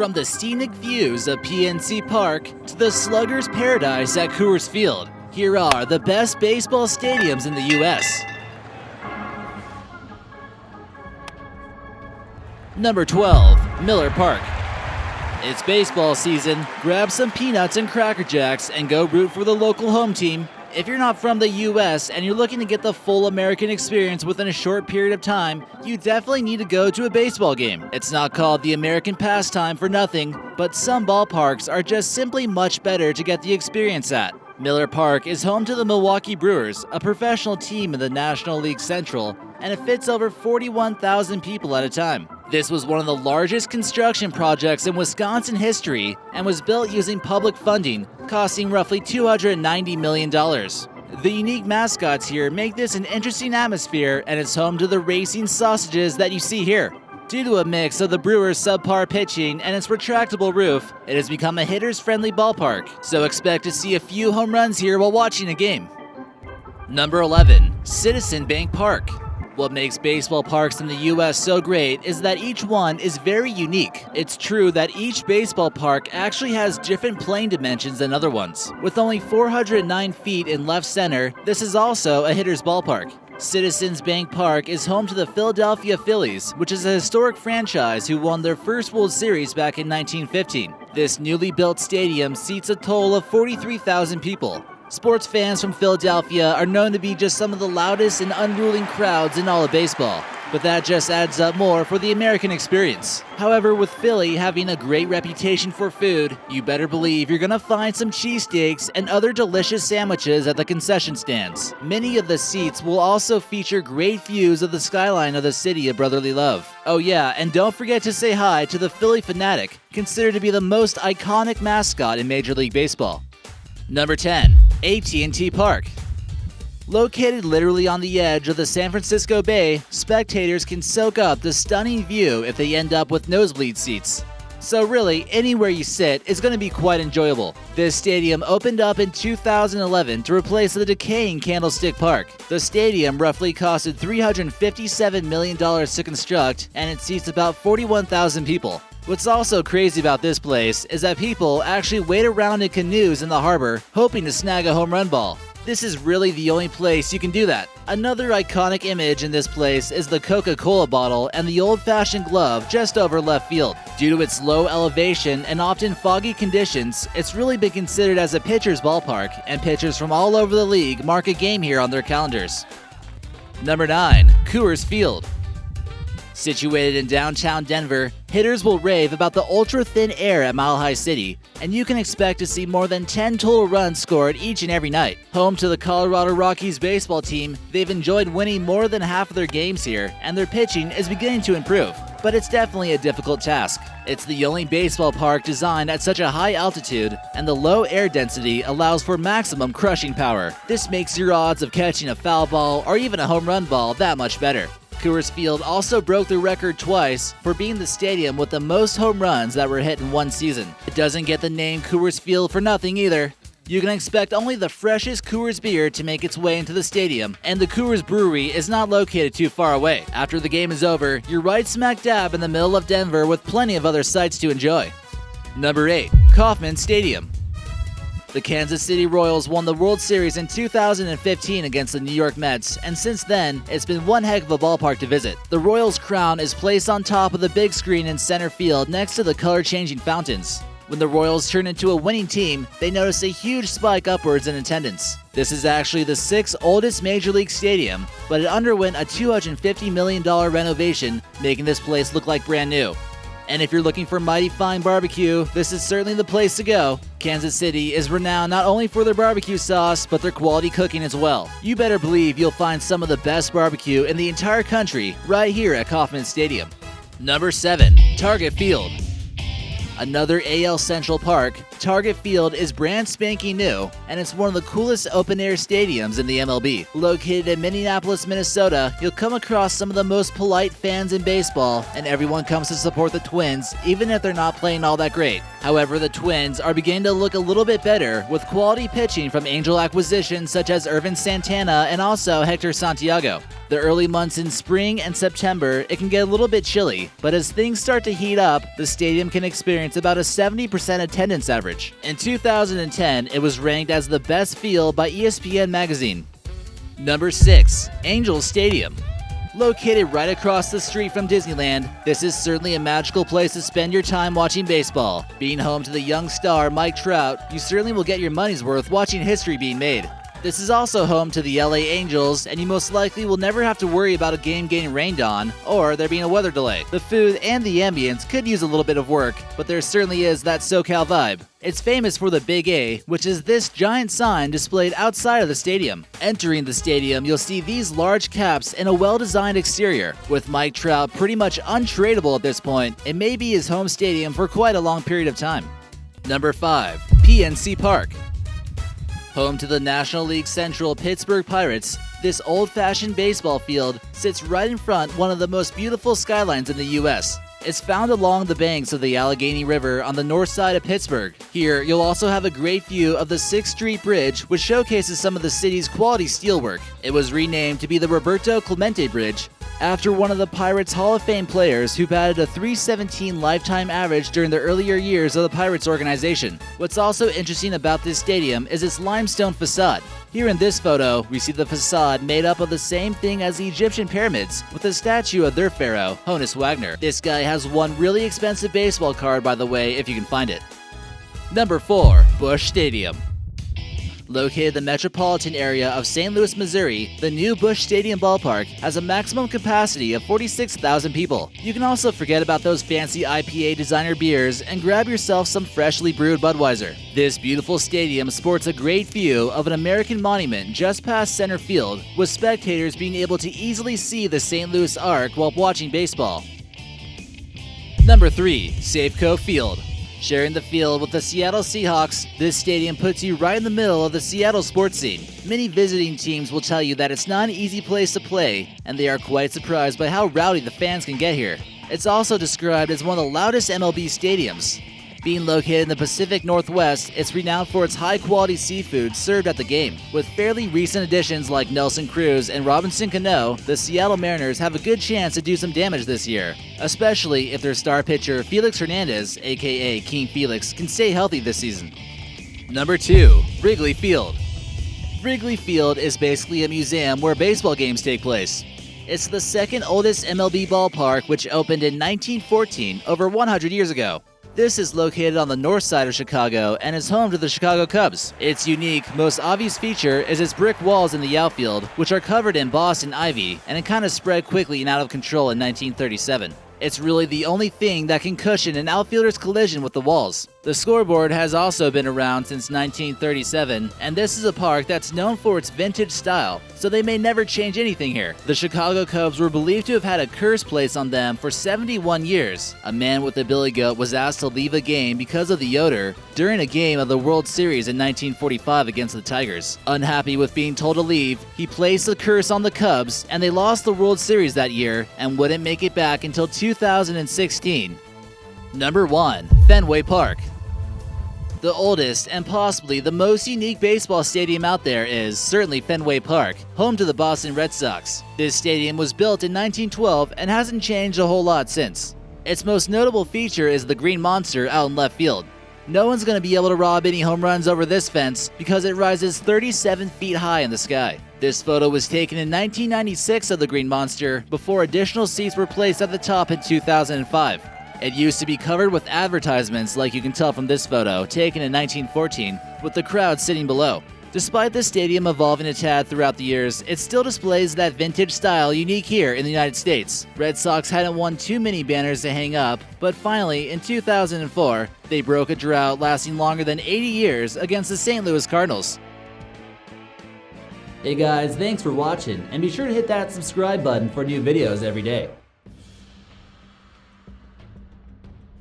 From the scenic views of PNC Park to the sluggers' paradise at Coors Field, here are the best baseball stadiums in the U.S. Number 12, Miller Park. It's baseball season. Grab some peanuts and Cracker Jacks and go root for the local home team. If you're not from the U.S. and you're looking to get the full American experience within a short period of time, you definitely need to go to a baseball game. It's not called the American pastime for nothing, but some ballparks are just simply much better to get the experience at. Miller Park is home to the Milwaukee Brewers, a professional team in the National League Central, and it fits over 41,000 people at a time. This was one of the largest construction projects in Wisconsin history and was built using public funding, costing roughly $290 million. The unique mascots here make this an interesting atmosphere, and it's home to the racing sausages that you see here. Due to a mix of the Brewers' subpar pitching and its retractable roof, it has become a hitters-friendly ballpark, so expect to see a few home runs here while watching a game. Number 11, Citizen Bank Park. What makes baseball parks in the U.S. so great is that each one is very unique. It's true that each baseball park actually has different playing dimensions than other ones. With only 409 feet in left center, this is also a hitter's ballpark. Citizens Bank Park is home to the Philadelphia Phillies, which is a historic franchise who won their first World Series back in 1915. This newly built stadium seats a total of 43,000 people. Sports fans from Philadelphia are known to be just some of the loudest and unruly crowds in all of baseball, but that just adds up more for the American experience. However, with Philly having a great reputation for food, you better believe you're gonna find some cheesesteaks and other delicious sandwiches at the concession stands. Many of the seats will also feature great views of the skyline of the city of brotherly love. Oh yeah, and don't forget to say hi to the Philly Fanatic, considered to be the most iconic mascot in Major League Baseball. Number 10, AT&T Park. Located literally on the edge of the San Francisco Bay, spectators can soak up the stunning view if they end up with nosebleed seats. So really, anywhere you sit is going to be quite enjoyable. This stadium opened up in 2011 to replace the decaying Candlestick Park. The stadium roughly costed $357 million to construct, and it seats about 41,000 people. What's also crazy about this place is that people actually wait around in canoes in the harbor, hoping to snag a home run ball. This is really the only place you can do that. Another iconic image in this place is the Coca-Cola bottle and the old-fashioned glove just over left field. Due to its low elevation and often foggy conditions, it's really been considered as a pitcher's ballpark, and pitchers from all over the league mark a game here on their calendars. Number 9, Coors Field. Situated in downtown Denver, hitters will rave about the ultra-thin air at Mile High City, and you can expect to see more than 10 total runs scored each and every night. Home to the Colorado Rockies baseball team, they've enjoyed winning more than half of their games here, and their pitching is beginning to improve. But it's definitely a difficult task. It's the only baseball park designed at such a high altitude, and the low air density allows for maximum crushing power. This makes your odds of catching a foul ball or even a home run ball that much better. Coors Field also broke the record twice for being the stadium with the most home runs that were hit in one season. It doesn't get the name Coors Field for nothing either. You can expect only the freshest Coors beer to make its way into the stadium, and the Coors Brewery is not located too far away. After the game is over, you're right smack dab in the middle of Denver with plenty of other sights to enjoy. Number 8, Kauffman Stadium. The Kansas City Royals won the World Series in 2015 against the New York Mets, and since then, it's been one heck of a ballpark to visit. The Royals' crown is placed on top of the big screen in center field next to the color-changing fountains. When the Royals turn into a winning team, they notice a huge spike upwards in attendance. This is actually the 6th oldest Major League stadium, but it underwent a $250 million renovation, making this place look like brand new. And if you're looking for mighty fine barbecue, this is certainly the place to go. Kansas City is renowned not only for their barbecue sauce, but their quality cooking as well. You better believe you'll find some of the best barbecue in the entire country right here at Kauffman Stadium. Number 7, Target Field. Another AL Central park, Target Field is brand spanking new, and it's one of the coolest open-air stadiums in the MLB. Located in Minneapolis, Minnesota, you'll come across some of the most polite fans in baseball, and everyone comes to support the Twins, even if they're not playing all that great. However, the Twins are beginning to look a little bit better with quality pitching from Angel acquisitions such as Irvin Santana and also Hector Santiago. The early months in spring and September, it can get a little bit chilly, but as things start to heat up, the stadium can experience about a 70% attendance average. In 2010, it was ranked as the best field by ESPN magazine. Number 6. Angels Stadium. Located right across the street from Disneyland, this is certainly a magical place to spend your time watching baseball. Being home to the young star Mike Trout, you certainly will get your money's worth watching history being made. This is also home to the LA Angels, and you most likely will never have to worry about a game getting rained on or there being a weather delay. The food and the ambience could use a little bit of work, but there certainly is that SoCal vibe. It's famous for the Big A, which is this giant sign displayed outside of the stadium. Entering the stadium, you'll see these large caps and a well-designed exterior. With Mike Trout pretty much untradeable at this point, it may be his home stadium for quite a long period of time. Number 5. PNC Park. Home to the National League Central Pittsburgh Pirates, this old-fashioned baseball field sits right in front one of the most beautiful skylines in the U.S. It's found along the banks of the Allegheny River on the north side of Pittsburgh. Here, you'll also have a great view of the 6th Street Bridge, which showcases some of the city's quality steelwork. It was renamed to be the Roberto Clemente Bridge, after one of the Pirates' Hall of Fame players who batted a .317 lifetime average during the earlier years of the Pirates organization. What's also interesting about this stadium is its limestone facade. Here in this photo, we see the facade made up of the same thing as the Egyptian pyramids, with a statue of their pharaoh, Honus Wagner. This guy has one really expensive baseball card, by the way, if you can find it. Number 4. Busch Stadium. Located in the metropolitan area of St. Louis, Missouri, the new Busch Stadium ballpark has a maximum capacity of 46,000 people. You can also forget about those fancy IPA designer beers and grab yourself some freshly brewed Budweiser. This beautiful stadium sports a great view of an American monument just past center field, with spectators being able to easily see the St. Louis Arc while watching baseball. Number 3. Safeco Field. Sharing the field with the Seattle Seahawks, this stadium puts you right in the middle of the Seattle sports scene. Many visiting teams will tell you that it's not an easy place to play, and they are quite surprised by how rowdy the fans can get here. It's also described as one of the loudest MLB stadiums. Being located in the Pacific Northwest, it's renowned for its high-quality seafood served at the game. With fairly recent additions like Nelson Cruz and Robinson Cano, the Seattle Mariners have a good chance to do some damage this year, especially if their star pitcher Felix Hernandez, aka King Felix, can stay healthy this season. Number 2. Wrigley Field. Wrigley Field is basically a museum where baseball games take place. It's the second oldest MLB ballpark, which opened in 1914, over 100 years ago. This is located on the north side of Chicago and is home to the Chicago Cubs. Its unique, most obvious feature is its brick walls in the outfield, which are covered in Boston ivy, and it kind of spread quickly and out of control in 1937. It's really the only thing that can cushion an outfielder's collision with the walls. The scoreboard has also been around since 1937, and this is a park that's known for its vintage style, so they may never change anything here. The Chicago Cubs were believed to have had a curse placed on them for 71 years. A man with a billy goat was asked to leave a game because of the odor during a game of the World Series in 1945 against the Tigers. Unhappy with being told to leave, he placed the curse on the Cubs, and they lost the World Series that year and wouldn't make it back until 2016. Number 1. Fenway Park. The oldest and possibly the most unique baseball stadium out there is certainly Fenway Park, home to the Boston Red Sox. This stadium was built in 1912 and hasn't changed a whole lot since. Its most notable feature is the green monster out in left field. No one's going to be able to rob any home runs over this fence because it rises 37 feet high in the sky. This photo was taken in 1996 of the green monster before additional seats were placed at the top in 2005. It used to be covered with advertisements, like you can tell from this photo, taken in 1914, with the crowd sitting below. Despite the stadium evolving a tad throughout the years, it still displays that vintage style unique here in the United States. Red Sox hadn't won too many banners to hang up, but finally, in 2004, they broke a drought lasting longer than 80 years against the St. Louis Cardinals. Hey guys, thanks for watching, and be sure to hit that subscribe button for new videos every day.